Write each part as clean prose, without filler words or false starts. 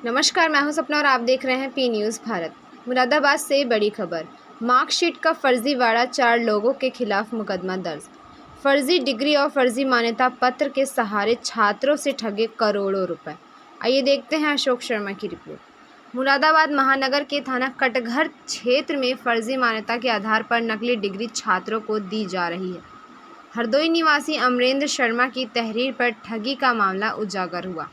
नमस्कार, मैं हूं सपना और आप देख रहे हैं पी न्यूज़ भारत। मुरादाबाद से बड़ी खबर। मार्कशीट का फर्जीवाड़ा, 4 लोगों के खिलाफ मुकदमा दर्ज। फर्जी डिग्री और फर्जी मान्यता पत्र के सहारे छात्रों से ठगे करोड़ों रुपए। आइए देखते हैं अशोक शर्मा की रिपोर्ट। मुरादाबाद महानगर के थाना कटघर क्षेत्र में फर्जी मान्यता के आधार पर नकली डिग्री छात्रों को दी जा रही है। हरदोई निवासी अमरेंद्र शर्मा की तहरीर पर ठगी का मामला उजागर हुआ।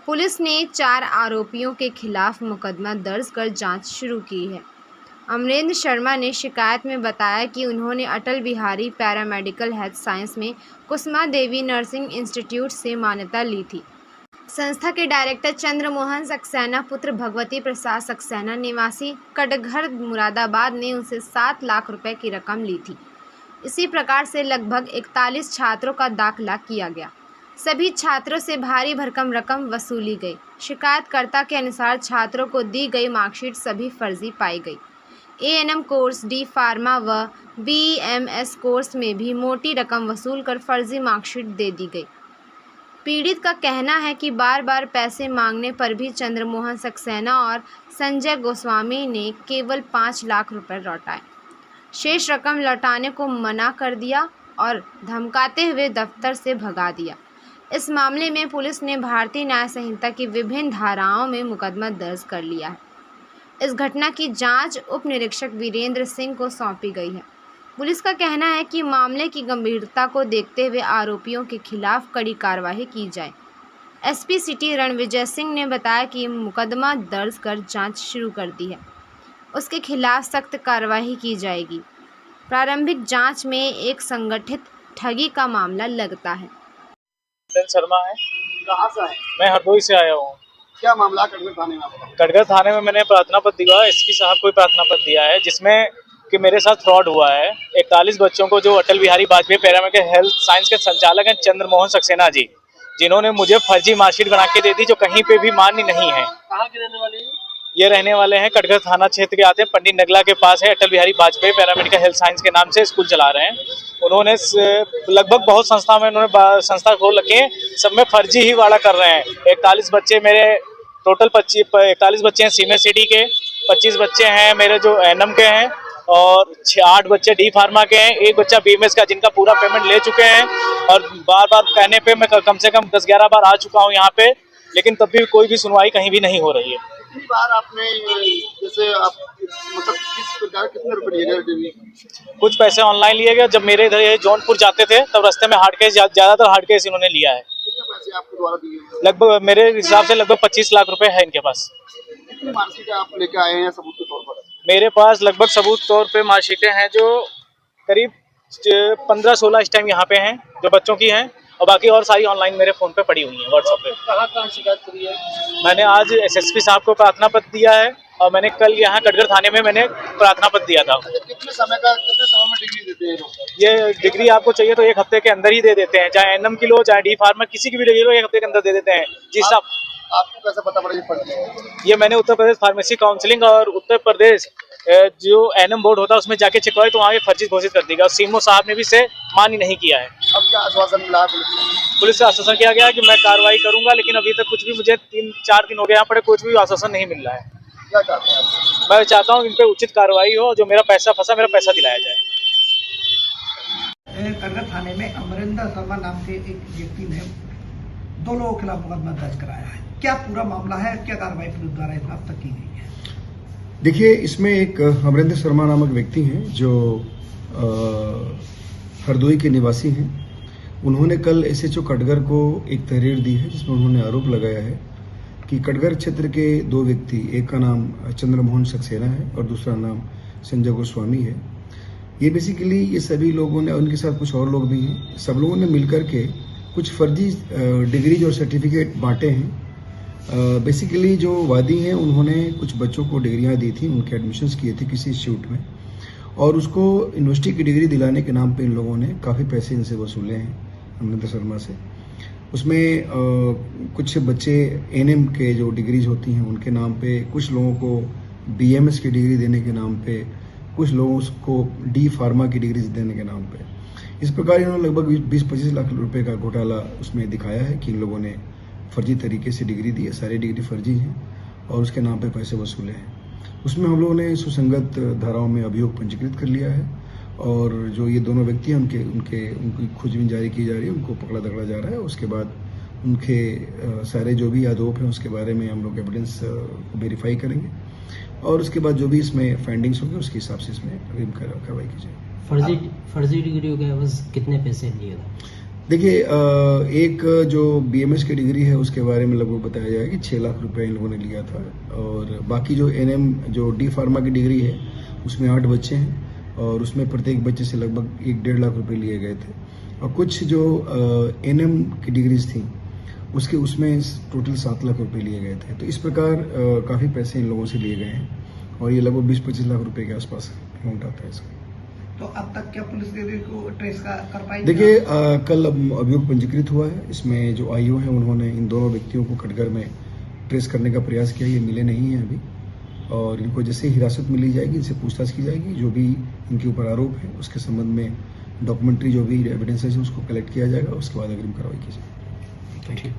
पुलिस ने 4 आरोपियों के खिलाफ मुकदमा दर्ज कर जांच शुरू की है। अमरेंद्र शर्मा ने शिकायत में बताया कि उन्होंने Atal Bihari paramedical health science में कुसुमा देवी नर्सिंग इंस्टीट्यूट से मान्यता ली थी। संस्था के डायरेक्टर चंद्रमोहन सक्सेना पुत्र भगवती प्रसाद सक्सेना निवासी कटघर मुरादाबाद ने उनसे 7 लाख रुपए की रकम ली थी। इसी प्रकार से लगभग 41 छात्रों का दाखिला किया गया। सभी छात्रों से भारी भरकम रकम वसूली गई। शिकायतकर्ता के अनुसार छात्रों को दी गई मार्कशीट सभी फर्जी पाई गई। एएनएम कोर्स, डी फार्मा व बीएमएस कोर्स में भी मोटी रकम वसूल कर फर्जी मार्कशीट दे दी गई। पीड़ित का कहना है कि बार बार पैसे मांगने पर भी चंद्रमोहन सक्सेना और संजय गोस्वामी ने केवल 5 लाख रुपए लौटाए। शेष रकम लौटाने को मना कर दिया और धमकाते हुए दफ्तर से भगा दिया। इस मामले में पुलिस ने भारतीय न्याय संहिता की विभिन्न धाराओं में मुकदमा दर्ज कर लिया है। इस घटना की जांच उप निरीक्षक वीरेंद्र सिंह को सौंपी गई है। पुलिस का कहना है कि मामले की गंभीरता को देखते हुए आरोपियों के खिलाफ कड़ी कार्रवाई की जाए। एसपी सिटी रणविजय सिंह ने बताया कि मुकदमा दर्ज कर जांच शुरू कर दी है। उसके खिलाफ सख्त कार्रवाई की जाएगी। प्रारंभिक जांच में एक संगठित ठगी का मामला लगता है। शर्मा है। कहाँ से है? मैं हरदोई से आया हूँ। क्या मामला कटघर थाने में? कटघर थाने में मैंने प्रार्थना पत्र दिया, एसपी साहब को प्रार्थना पत्र दिया है, जिसमें कि मेरे साथ फ्रॉड हुआ है। 41 बच्चों को, जो Atal Bihari Vajpayee paramedical health science के संचालक हैं चंद्रमोहन सक्सेना जी, जिन्होंने मुझे फर्जी मार्कशीट बना के दे दी, जो कहीं पे भी मान्य नहीं है। कहाँ के रहने वाले हैं? ये रहने वाले हैं कटघर थाना क्षेत्र के, आते हैं पंडित नगला के पास है। Atal Bihari Vajpayee paramedical health science के नाम से स्कूल चला रहे हैं। उन्होंने लगभग बहुत संस्था में उन्होंने संस्था खोल रखे हैं, सब में फर्जी ही वाड़ा कर रहे हैं। 41 बच्चे मेरे, टोटल 41 बच्चे हैं सीनियर सिटी के, 25 बच्चे हैं मेरे जो एनएम के हैं, और 8 बच्चे डी फार्मा के हैं, 1 बच्चा बीएमएस का, जिनका पूरा पेमेंट ले चुके हैं। और बार बार कहने पे मैं कम से कम 10-11 बार आ चुका हूँ यहाँ पे, लेकिन तब भी कोई भी सुनवाई कहीं भी नहीं हो रही है। कितनी बार आपने, जैसे आप मतलब किस प्रकार, कितने रुपए लिए गए? कुछ पैसे ऑनलाइन लिए गए। जब मेरे इधर जौनपुर जाते थे तब रास्ते में हार्ड कैश, ज्यादातर हार्ड कैश इन्होंने लिया है। कितने पैसे आपके द्वारा दिए? लगभग मेरे हिसाब से लगभग 25 लाख रुपए है इनके पास। कितनी मार्कशीट आप लेके आए हैं सबूत के तौर पर? मेरे पास लगभग सबूत तौर पे मार्कशीटें हैं जो करीब 15-16 इस टाइम यहाँ पे हैं, जो बच्चों की हैं, और बाकी और सारी ऑनलाइन मेरे फ़ोन पे पड़ी हुई हैं, व्हाट्सएप पे। कहाँ शिकायत करी है? मैंने आज एसएसपी साहब को प्रार्थना पत्र दिया है, और मैंने कल यहाँ कटघर थाने में मैंने प्रार्थना पत्र दिया था। कितने समय में डिग्री देते हैं लोग? ये डिग्री आपको चाहिए तो 1 हफ्ते के अंदर ही दे देते हैं, चाहे एनएम की लो, चाहे डी फार्मा, किसी की भी डिग्री लो, 1 हफ्ते के अंदर दे देते हैं। जी साहब, आपको कैसे पता पड़ा ये फर्जी? ये मैंने उत्तर प्रदेश फार्मेसी काउंसिलिंग और उत्तर प्रदेश जो एनएम बोर्ड होता है उसमें जाके चेक करवाई, तो वहाँ ये फर्जी घोषित कर देगा। सीएमओ साहब ने भी इसे मान्य नहीं किया है। अब क्या आश्वासन मिला? पुलिस से आश्वासन किया गया कि मैं कार्रवाई करूंगा, लेकिन अभी तक कुछ भी, मुझे 3-4 दिन हो गए यहाँ पर, कुछ भी आश्वासन नहीं मिल रहा है। क्या चाहते हैं आप? मैं चाहता हूँ इन पे उचित कार्रवाई हो, जो मेरा पैसा फंसा, मेरा पैसा दिलाया जाए। कटघर थाने में अमरेंद्र शर्मा नाम के एक व्यक्ति ने 2 लोगों के खिलाफ मुकदमा दर्ज कराया है। क्या पूरा मामला है? क्या कार्रवाई पुलिस द्वारा अब तक की गई है? देखिए, इसमें एक अमरेंद्र शर्मा नामक व्यक्ति हैं जो हरदोई के निवासी हैं। उन्होंने कल एसएचओ कटघर को एक तहरीर दी है, जिसमें उन्होंने आरोप लगाया है कि कटघर क्षेत्र के 2 व्यक्ति, एक का नाम चंद्रमोहन सक्सेना है और दूसरा नाम संजय गोस्वामी है। ये बेसिकली ये सभी लोगों ने, उनके साथ कुछ और लोग भी हैं, सब लोगों ने मिलकर के कुछ फर्जी डिग्रीज और सर्टिफिकेट बांटे हैं। बेसिकली जो वादी हैं उन्होंने कुछ बच्चों को डिग्रियां दी थी, उनके एडमिशन्स किए थे किसी इंस्टीट्यूट में, और उसको यूनिवर्सिटी की डिग्री दिलाने के नाम पे इन लोगों ने काफ़ी पैसे इनसे वसूले हैं अमरेंद्र शर्मा से। उसमें कुछ बच्चे एनएम के जो डिग्रीज होती हैं उनके नाम पे, कुछ लोगों को बीएमएस की डिग्री देने के नाम पे, कुछ लोगों को डी फार्मा की डिग्रीज देने के नाम पे। इस प्रकार इन्होंने लगभग 20-25 लाख रुपए का घोटाला उसमें दिखाया है कि इन लोगों ने फर्जी तरीके से डिग्री दी है। सारी डिग्री फर्जी हैं। और उसके नाम पे पैसे वसूले हैं। उसमें हम लोगों ने सुसंगत धाराओं में अभियोग पंजीकृत कर लिया है और जो ये दोनों व्यक्ति हैं उनकी खोजबीन जारी की जा रही है, उनको पकड़ा दकड़ा जा रहा है। उसके बाद उनके सारे जो भी आरोप हैं उसके बारे में हम लोग एविडेंस वेरीफाई करेंगे और उसके बाद जो भी इसमें फाइंडिंग्स होंगे उसके हिसाब से इसमें अग्रिम कार्रवाई की जाएगी। फर्जी डिग्री के बस कितने पैसे लिए था? देखिए, एक जो BMS की डिग्री है उसके बारे में लगभग बताया जाए कि 6 लाख रुपए इन लोगों ने लिया था और बाकी जो NM जो D फार्मा की डिग्री है उसमें 8 बच्चे हैं और उसमें प्रत्येक बच्चे से लगभग 1-1.5 लाख रुपए लिए गए थे और कुछ जो NM की डिग्रीज थी उसके उसमें टोटल 7 लाख रुपए लिए गए थे। तो इस प्रकार काफ़ी पैसे इन लोगों से लिए गए हैं और ये लगभग 20-25 लाख रुपए के आसपास अमाउंट आता है इसका। तो अब तक क्या पुलिस को ट्रेस कर पाई? देखिए, कल अभियोग पंजीकृत हुआ है। इसमें जो IO हैं उन्होंने इन दोनों व्यक्तियों को कटघर में ट्रेस करने का प्रयास किया, ये मिले नहीं हैं अभी और इनको जैसे हिरासत में ली जाएगी इनसे पूछताछ की जाएगी। जो भी इनके ऊपर आरोप है उसके संबंध में डॉक्यूमेंट्री जो भी एविडेंसेस है उसको कलेक्ट किया जाएगा, उसके बाद अग्रिम कार्रवाई की जाएगी। ठीक।